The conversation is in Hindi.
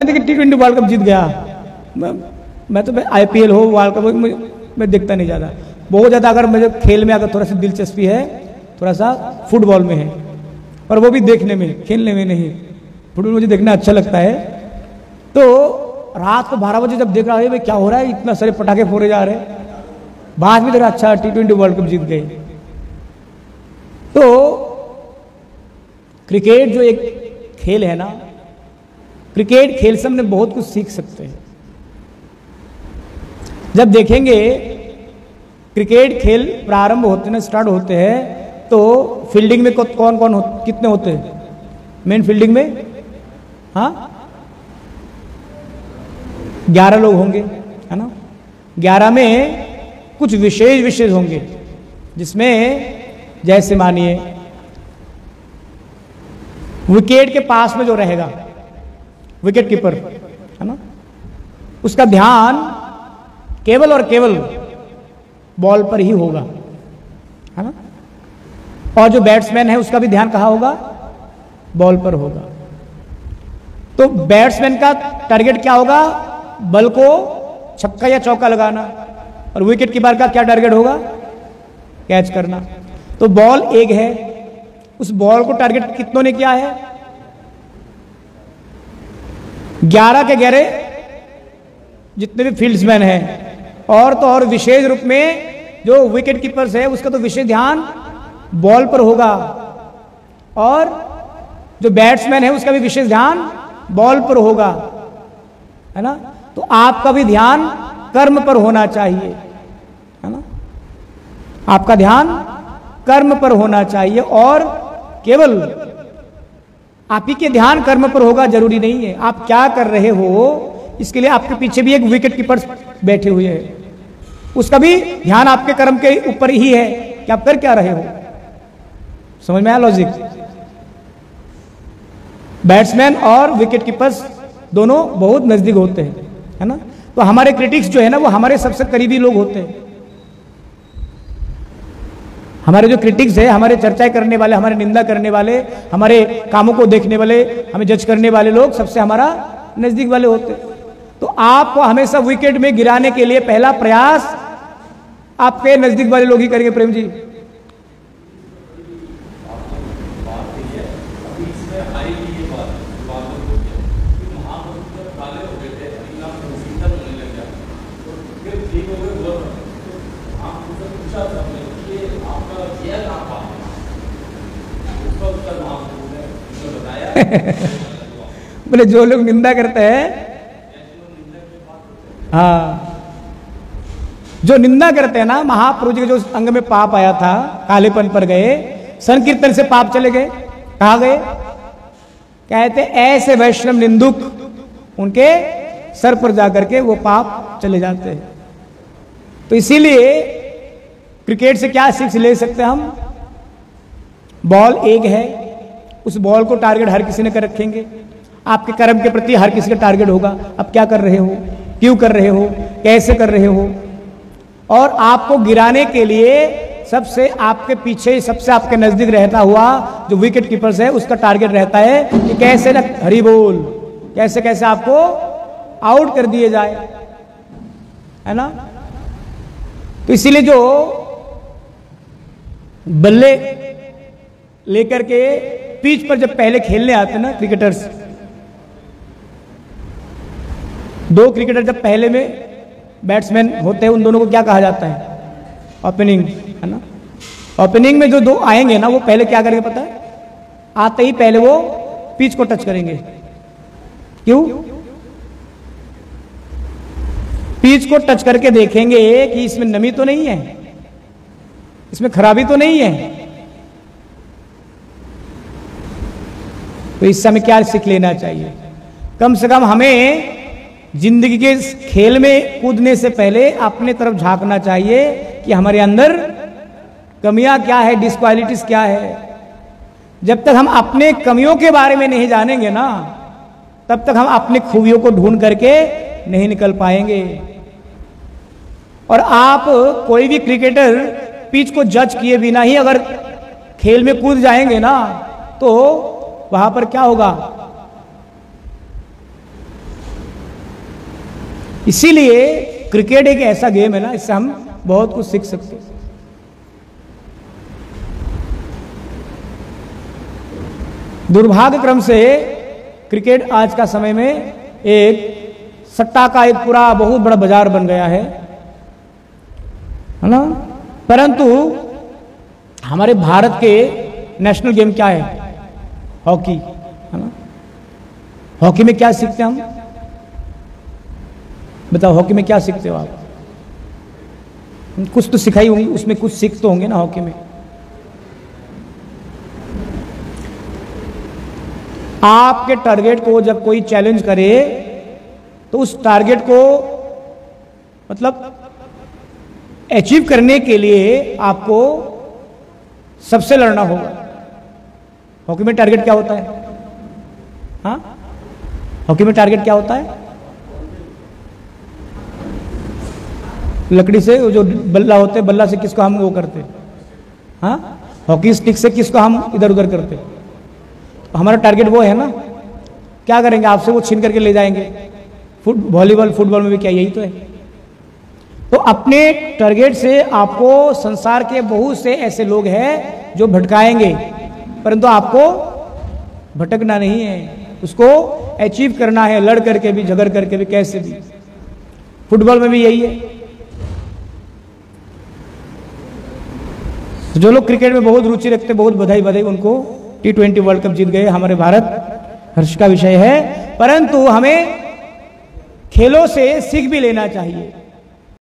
T20 वर्ल्ड कप जीत गया। मैं तो IPL हो वर्ल्ड कप मैं देखता नहीं ज़्यादा, बहुत ज़्यादा। अगर मुझे खेल में अगर थोड़ा सा दिलचस्पी है, थोड़ा सा फुटबॉल में है, पर वो भी देखने में, खेलने में नहीं। फुटबॉल मुझे देखना अच्छा लगता है। तो रात को 12 बजे जब देख रहा है भाई क्या हो रहा है, इतना सारे पटाखे फोड़े जा रहे हैं, बाद में देखा अच्छा T20 वर्ल्ड कप जीत गए। तो क्रिकेट जो एक खेल है ना, क्रिकेट खेल से हमने बहुत कुछ सीख सकते हैं। जब देखेंगे क्रिकेट खेल प्रारंभ होते हैं, स्टार्ट होते हैं, तो फील्डिंग में कौन कौन कितने होते हैं मेन फील्डिंग में? हाँ 11 लोग होंगे, है ना। 11 में कुछ विशेष होंगे, जिसमें जैसे मानिए विकेट के पास में जो रहेगा विकेट कीपर, है ना, उसका ध्यान केवल और केवल बॉल पर ही होगा, है ना। और जो बैट्समैन है उसका भी ध्यान कहाँ होगा? बॉल पर होगा। तो बैट्समैन का टारगेट क्या होगा? बॉल को छक्का या चौका लगाना, और विकेट कीपर का क्या टारगेट होगा? कैच करना। तो बॉल एक है, उस बॉल को टारगेट कितनों ने किया है? 11 के 11 जितने भी फील्ड्समैन हैं, और तो और विशेष रूप में जो विकेट कीपर्स है उसका तो विशेष ध्यान बॉल पर होगा, और जो बैट्समैन है उसका भी विशेष ध्यान बॉल पर होगा, है ना। तो आपका भी ध्यान कर्म पर होना चाहिए, है ना। आपका ध्यान कर्म पर होना चाहिए, और केवल आप ही के ध्यान कर्म पर होगा जरूरी नहीं है। आप क्या कर रहे हो इसके लिए आपके पीछे भी एक विकेट कीपर बैठे हुए हैं, उसका भी ध्यान आपके कर्म के ऊपर ही है कि आप कर क्या रहे हो। समझ में आया लॉजिक? बैट्समैन और विकेट कीपर्स दोनों बहुत नजदीक होते हैं, है ना। तो हमारे क्रिटिक्स जो है ना वो हमारे सबसे करीबी लोग होते हैं। हमारे जो क्रिटिक्स है, हमारे चर्चाएं करने वाले, हमारे निंदा करने वाले, हमारे कामों को देखने वाले, हमें जज करने वाले लोग सबसे हमारा नजदीक वाले होते हैं। तो आपको हमेशा विकेट में गिराने के लिए पहला प्रयास आपके नजदीक वाले लोग ही करेंगे। प्रेम जी, बोले जो लोग निंदा करते हैं, हाँ जो निंदा करते हैं ना, महाप्रभु जी के जो अंग में पाप आया था, कालेपन पर गए, संकीर्तन से पाप चले गए। कहा गए? कहते ऐसे वैष्णव निंदुक उनके सर पर जाकर के वो पाप चले जाते हैं। तो इसीलिए क्रिकेट से क्या सीख ले सकते हैं हम? बॉल एक है, उस बॉल को टारगेट हर किसी ने कर रखेंगे। आपके कर्म के प्रति हर किसी का टारगेट होगा। अब क्या कर रहे हो, क्यों कर रहे हो, कैसे कर रहे हो, और आपको गिराने के लिए सबसे आपके पीछे, सबसे आपके नजदीक रहता हुआ जो विकेट कीपर्स है उसका टारगेट रहता है कि कैसे ना, हरी बोल, कैसे कैसे आपको आउट कर दिए जाए, है ना। तो इसीलिए जो बल्ले लेकर के पिच पर जब पहले खेलने आते हैं ना क्रिकेटर्स, 2 क्रिकेटर जब पहले में बैट्समैन होते हैं, उन दोनों को क्या कहा जाता है? ओपनिंग, है ना। ओपनिंग में जो 2 आएंगे ना, वो पहले क्या करेंगे पता है? आते ही पहले वो पिच को टच करेंगे। क्यों? पिच को टच करके देखेंगे कि इसमें नमी तो नहीं है, इसमें खराबी तो नहीं है। तो इस समय क्या सीख लेना चाहिए? कम से कम हमें जिंदगी के खेल में कूदने से पहले अपने तरफ झांकना चाहिए कि हमारे अंदर कमियां क्या है, डिस्क्वालिटीज क्या है। जब तक हम अपने कमियों के बारे में नहीं जानेंगे ना, तब तक हम अपनी खूबियों को ढूंढ करके नहीं निकल पाएंगे। और आप कोई भी क्रिकेटर पिच को जज किए बिना ही अगर खेल में कूद जाएंगे ना, तो वहां पर क्या होगा? इसीलिए क्रिकेट एक ऐसा गेम है ना, इससे हम बहुत कुछ सीख सकते हैं। दुर्भाग्य क्रम से क्रिकेट आज का समय में एक सट्टा का एक पूरा बहुत बड़ा बाजार बन गया है ना। परंतु हमारे भारत के नेशनल गेम क्या है? हॉकी, है ना। हॉकी में क्या सीखते हैं हम? बताओ, हॉकी में क्या सीखते हो आप? कुछ तो सिखाई होंगी, उसमें कुछ सीख तो होंगे ना हॉकी में। आपके टारगेट को जब कोई चैलेंज करे तो उस टारगेट को मतलब अचीव करने के लिए आपको सबसे लड़ना होगा। हॉकी में टारगेट क्या होता है? हाँ, हॉकी में टारगेट क्या होता है? लकड़ी से जो बल्ला होते हैं, बल्ला से किसको हम वो करते? हाँ, हॉकी स्टिक से किसको हम इधर उधर करते? तो हमारा टारगेट वो है ना। क्या करेंगे? आपसे वो छीन करके ले जाएंगे। वॉलीबॉल, फुटबॉल में भी क्या यही तो है। तो अपने टारगेट से आपको संसार के बहुत से ऐसे लोग हैं जो भटकाएंगे, परंतु आपको भटकना नहीं है, उसको अचीव करना है, लड़ करके भी, झगड़ करके भी, कैसे भी। फुटबॉल में भी यही है। तो जो लोग क्रिकेट में बहुत रुचि रखते, बहुत बधाई बधाई उनको। T20 वर्ल्ड कप जीत गए हमारे भारत, हर्ष का विषय है। परंतु हमें खेलों से सीख भी लेना चाहिए।